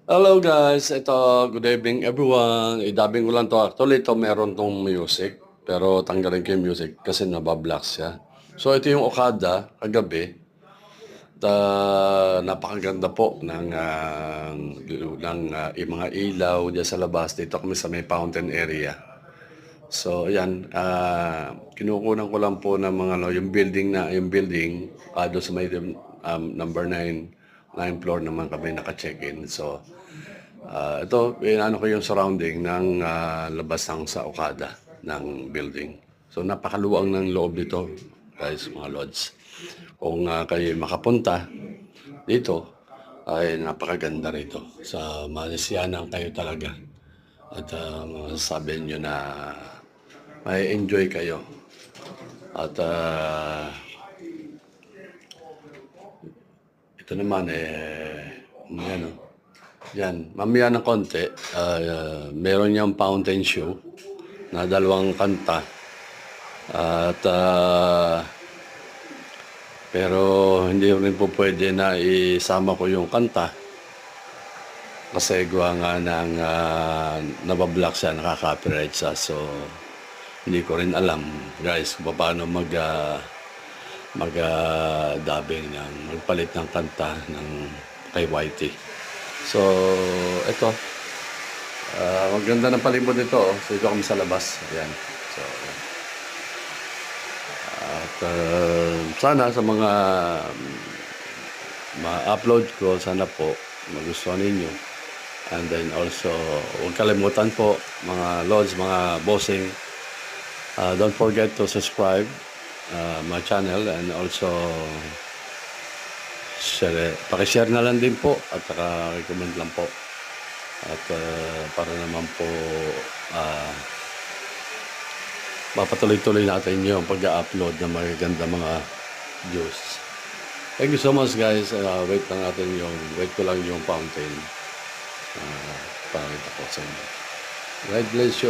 Hello guys, ito, good evening everyone. Idabing ko lang to. Actually, ito meron tong music. Pero tanggalin ko yung music kasi nabablock siya. So ito yung Okada, kagabi. Napakaganda po ng mga ilaw diyan sa labas. Dito kami sa may fountain area. So ayan, kinukunan ko lang po ng mga yung building doon sa may number 9 floor naman kami naka-check-in. So ito, inaano ko yung surrounding ng labas ng sa Okada ng building. So napakaluwang ng loob dito, guys, mga lords. Kung kayo makapunta dito, ay napakaganda rito. Sa Malaysianang kayo talaga. At masasabi nyo na may enjoy kayo. At ito naman ano, yan, mamaya ng konti, meron niyang fountain show na dalawang kanta. At pero hindi rin po pwede na isama ko yung kanta kasi gawa nga ng nabablock siya, nakaka-copyright siya. So hindi ko rin alam, guys, kung paano dubbing ng magpalit ng kanta ng kay YT. So ito, maganda ng palibot nito. So ito kami sa labas. Ayan. So ayan. At sana sa mga ma-upload ko, sana po magustuhan ninyo. And then also, huwag kalimutan po mga lords, mga bossing, don't forget to subscribe my channel and also pakishare na lang din po at i-comment lang po. At para naman po mapatuloy-tuloy natin yung pag-upload ng magaganda mga views. Thank you so much guys. Wait ko lang yung fountain. Pakita ko sa inyo. God bless you.